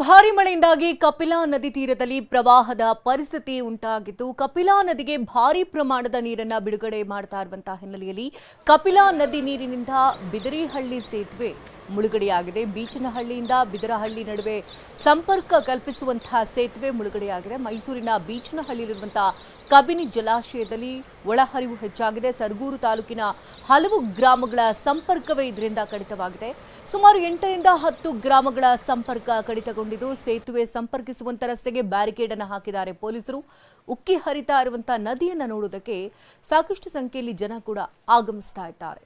ಭಾರಿ ಮಳೆಯಿಂದಾಗಿ ಕಪಿಲಾ ನದಿ ತೀರದಲ್ಲಿ ಪ್ರವಾಹದ ಪರಿಸ್ಥಿತಿ ಉಂಟಾಗಿದ್ದು ಕಪಿಲಾ ನದಿಗೆ ಭಾರಿ ಪ್ರಮಾಣದ ನೀರನ್ನು ಬಿಡುಗಡೆ ಮಾಡ್ತಾ ಇರುವಂತಹ ಹಿನ್ನೆಲೆಯಲ್ಲಿ ಕಪಿಲಾ ನದಿ ನೀರಿನಿಂದ ಬಿದರಿಹಳ್ಳಿ ಸೇತುವೆ ಮುಳುಗಡೆಯಾಗಿದೆ. ಬೀಚನಹಳ್ಳಿಯಿಂದ ಬಿದರಹಳ್ಳಿ ನಡುವೆ ಸಂಪರ್ಕ ಕಲ್ಪಿಸುವಂತಹ ಸೇತುವೆ ಮುಳುಗಡೆಯಾಗಿದೆ. ಮೈಸೂರಿನ ಬೀಚನಹಳ್ಳಿಯಲ್ಲಿರುವಂತಹ ಕಬಿನಿ ಜಲಾಶಯದಲ್ಲಿ ಒಳಹರಿವು ಹೆಚ್ಚಾಗಿದೆ. ಸರಗೂರು ತಾಲೂಕಿನ ಹಲವು ಗ್ರಾಮಗಳ ಸಂಪರ್ಕವೇ ಇದರಿಂದ ಕಡಿತವಾಗಿದೆ. ಸುಮಾರು 8 ರಿಂದ 10 ಗ್ರಾಮಗಳ ಸಂಪರ್ಕ ಕಡಿತಗೊಂಡಿದ್ದು ಸೇತುವೆ ಸಂಪರ್ಕಿಸುವಂತ ರಸ್ತೆಗೆ ಬ್ಯಾರಿಕೇಡ್ ಅನ್ನು ಹಾಕಿದ್ದಾರೆ ಪೊಲೀಸರು. ಉಕ್ಕಿ ಹರಿತಾ ಇರುವಂತಹ ನದಿಯನ್ನು ನೋಡುವುದಕ್ಕೆ ಸಾಕಷ್ಟು ಸಂಖ್ಯೆಯಲ್ಲಿ ಜನ ಕೂಡ ಆಗಮಿಸ್ತಾ ಇದ್ದಾರೆ.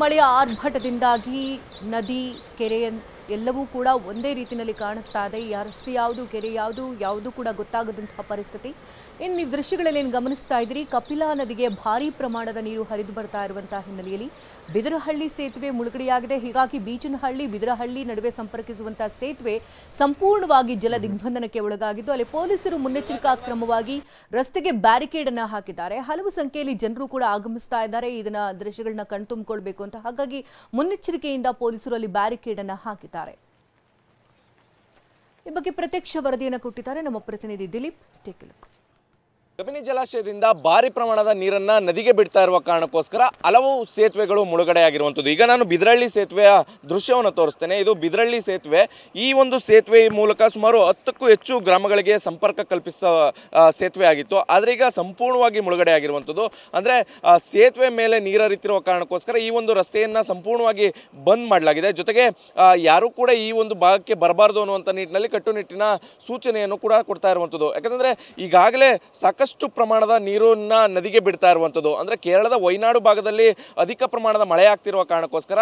ಮಳೆಯ ಆರ್ಭಟದಿಂದಾಗಿ ನದಿ ಕೆರೆ ಎಲ್ಲವೂ ಕೂಡ ಒಂದೇ ರೀತಿಯಲ್ಲಿ ಕಾಣಿಸ್ತಾ ಇದೆ. ರಸ್ತೆ ಯಾವುದು ಕೆರೆ ಯಾವುದು ಕೂಡ ಗೊತ್ತಾಗದಂತಹ ಪರಿಸ್ಥಿತಿ. ಇನ್ನು ನೀವು ದೃಶ್ಯಗಳಲ್ಲಿ ಗಮನಿಸ್ತಾ ಇದ್ದೀರಿ, ಕಪಿಲಾ ನದಿಗೆ ಭಾರಿ ಪ್ರಮಾಣದ ನೀರು ಹರಿದು ಬರ್ತಾ ಇರುವಂತಹ ಹಿನ್ನೆಲೆಯಲ್ಲಿ ಬಿದರಹಳ್ಳಿ ಸೇತುವೆ ಮುಳುಗಡೆಯಾಗಿದೆ. ಹೀಗಾಗಿ ಬೀಚನಹಳ್ಳಿ ಬಿದರಹಳ್ಳಿ ನಡುವೆ ಸಂಪರ್ಕಿಸುವಂತಹ ಸೇತುವೆ ಸಂಪೂರ್ಣವಾಗಿ ಜಲ ದಿಗ್ಬಂಧನಕ್ಕೆ ಒಳಗಾಗಿದ್ದು ಅಲ್ಲಿ ಪೊಲೀಸರು ಮುನ್ನೆಚ್ಚರಿಕಾ ಕ್ರಮವಾಗಿ ರಸ್ತೆಗೆ ಬ್ಯಾರಿಕೇಡ್ ಅನ್ನು ಹಾಕಿದ್ದಾರೆ. ಹಲವು ಸಂಖ್ಯೆಯಲ್ಲಿ ಜನರು ಕೂಡ ಆಗಮಿಸ್ತಾ ಇದ್ದಾರೆ ಇದನ್ನ ದೃಶ್ಯಗಳನ್ನ ಕಣ್ತುಂಬಿಕೊಳ್ಬೇಕು ಅಂತ. ಹಾಗಾಗಿ ಮುನ್ನೆಚ್ಚರಿಕೆಯಿಂದ ಪೊಲೀಸರು ಅಲ್ಲಿ ಬ್ಯಾರಿಕೇಡ್ ಅನ್ನು ಹಾಕಿದ್ದಾರೆ. ಈ ಬಗ್ಗೆ ಪ್ರತ್ಯಕ್ಷ ವರದಿಯನ್ನು ಕೊಟ್ಟಿದ್ದಾರೆ ನಮ್ಮ ಪ್ರತಿನಿಧಿ Dilip. Take a look. Kabini ಜಲಾಶಯದಿಂದ ಭಾರಿ ಪ್ರಮಾಣದ ನೀರನ್ನು ನದಿಗೆ ಬಿಡ್ತಾ ಇರುವ ಕಾರಣಕ್ಕೋಸ್ಕರ ಹಲವು ಸೇತುವೆಗಳು ಮುಳುಗಡೆಯಾಗಿರುವಂಥದ್ದು. ಈಗ ನಾನು ಬಿದರಹಳ್ಳಿ ಸೇತುವೆಯ ದೃಶ್ಯವನ್ನು ತೋರಿಸ್ತೇನೆ. ಇದು ಬಿದರಹಳ್ಳಿ ಸೇತುವೆ. ಈ ಒಂದು ಸೇತುವೆ ಮೂಲಕ ಸುಮಾರು 10ಕ್ಕೂ ಹೆಚ್ಚು ಗ್ರಾಮಗಳಿಗೆ ಸಂಪರ್ಕ ಕಲ್ಪಿಸುವ ಸೇತುವೆ ಆಗಿತ್ತು. ಆದರೆ ಈಗ ಸಂಪೂರ್ಣವಾಗಿ ಮುಳುಗಡೆಯಾಗಿರುವಂಥದ್ದು. ಅಂದರೆ ಸೇತುವೆ ಮೇಲೆ ನೀರರಿತಿರುವ ಕಾರಣಕ್ಕೋಸ್ಕರ ಈ ಒಂದು ರಸ್ತೆಯನ್ನು ಸಂಪೂರ್ಣವಾಗಿ ಬಂದ್ ಮಾಡಲಾಗಿದೆ. ಜೊತೆಗೆ ಯಾರೂ ಕೂಡ ಈ ಒಂದು ಭಾಗಕ್ಕೆ ಬರಬಾರ್ದು ಅನ್ನುವಂಥ ನಿಟ್ಟಿನಲ್ಲಿ ಕಟ್ಟುನಿಟ್ಟಿನ ಸೂಚನೆಯನ್ನು ಕೂಡ ಕೊಡ್ತಾ ಇರುವಂಥದ್ದು. ಯಾಕಂದರೆ ಈಗಾಗಲೇ ಸಾಕಷ್ಟು ಪ್ರಮಾಣದ ನೀರನ್ನು ನದಿಗೆ ಬಿಡ್ತಾ ಇರುವಂಥದ್ದು. ಅಂದರೆ ಕೇರಳದ ವಯನಾಡು ಭಾಗದಲ್ಲಿ ಅಧಿಕ ಪ್ರಮಾಣದ ಮಳೆ ಆಗ್ತಿರುವ ಕಾರಣಕ್ಕೋಸ್ಕರ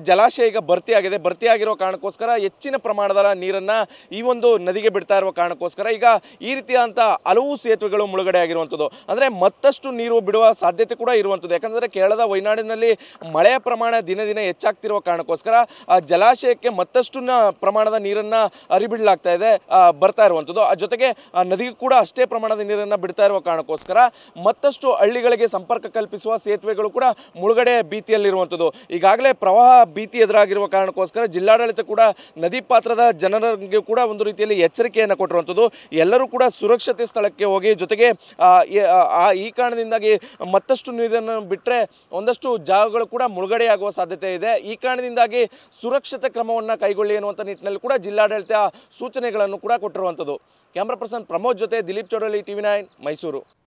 ಜಲಾಶಯ ಈಗ ಭರ್ತಿಯಾಗಿರುವ ಕಾರಣಕ್ಕೋಸ್ಕರ ಹೆಚ್ಚಿನ ಪ್ರಮಾಣದ ನೀರನ್ನು ಈ ಒಂದು ನದಿಗೆ ಬಿಡ್ತಾ ಇರುವ ಕಾರಣಕ್ಕೋಸ್ಕರ ಈಗ ಈ ರೀತಿಯಾದಂಥ ಹಲವು ಸೇತುವೆಗಳು ಮುಳುಗಡೆಯಾಗಿರುವಂಥದ್ದು. ಅಂದರೆ ಮತ್ತಷ್ಟು ನೀರು ಬಿಡುವ ಸಾಧ್ಯತೆ ಕೂಡ ಇರುವಂಥದ್ದು. ಯಾಕಂದರೆ ಕೇರಳದ ವಯನಾಡಿನಲ್ಲಿ ಮಳೆಯ ಪ್ರಮಾಣ ದಿನ ದಿನ ಹೆಚ್ಚಾಗ್ತಿರುವ ಕಾರಣಕ್ಕೋಸ್ಕರ ಜಲಾಶಯಕ್ಕೆ ಮತ್ತಷ್ಟು ಪ್ರಮಾಣದ ನೀರನ್ನು ಹರಿಬಿಡಲಾಗ್ತಾ ಬರ್ತಾ ಇರುವಂಥದ್ದು. ಜೊತೆಗೆ ನದಿಗೂ ಕೂಡ ಅಷ್ಟೇ ಪ್ರಮಾಣದ ನೀರನ್ನು ಬಿಡ್ತಾ ಇರುವ ಕಾರಣಕ್ಕೋಸ್ಕರ ಮತ್ತಷ್ಟು ಹಳ್ಳಿಗಳಿಗೆ ಸಂಪರ್ಕ ಕಲ್ಪಿಸುವ ಸೇತುವೆಗಳು ಕೂಡ ಮುಳುಗಡೆ ಭೀತಿಯಲ್ಲಿರುವಂಥದ್ದು. ಈಗಾಗಲೇ ಪ್ರವಾಹ ಭೀತಿ ಎದುರಾಗಿರುವ ಕಾರಣಕ್ಕೋಸ್ಕರ ಜಿಲ್ಲಾಡಳಿತ ಕೂಡ ನದಿ ಪಾತ್ರದ ಜನರಿಗೆ ಕೂಡ ಒಂದು ರೀತಿಯಲ್ಲಿ ಎಚ್ಚರಿಕೆಯನ್ನು ಕೊಟ್ಟಿರುವಂಥದ್ದು. ಎಲ್ಲರೂ ಕೂಡ ಸುರಕ್ಷತೆ ಸ್ಥಳಕ್ಕೆ ಹೋಗಿ, ಜೊತೆಗೆ ಈ ಕಾರಣದಿಂದಾಗಿ ಮತ್ತಷ್ಟು ನೀರನ್ನು ಬಿಟ್ಟರೆ ಒಂದಷ್ಟು ಜಾಗಗಳು ಕೂಡ ಮುಳುಗಡೆಯಾಗುವ ಸಾಧ್ಯತೆ ಇದೆ. ಈ ಕಾರಣದಿಂದಾಗಿ ಸುರಕ್ಷತೆ ಕ್ರಮವನ್ನು ಕೈಗೊಳ್ಳಿ ಎನ್ನುವಂಥ ನಿಟ್ಟಿನಲ್ಲಿ ಕೂಡ ಜಿಲ್ಲಾಡಳಿತ ಸೂಚನೆಗಳನ್ನು ಕೂಡ ಕೊಟ್ಟಿರುವಂಥದ್ದು. ಕ್ಯಾಮ್ರಾ ಪರ್ಸನ್ ಪ್ರಮೋದ್ ಜೊತೆ ದಿಲೀಪ್ ಚೌಡಳ್ಳಿ, TV9 ಮೈಸೂರು.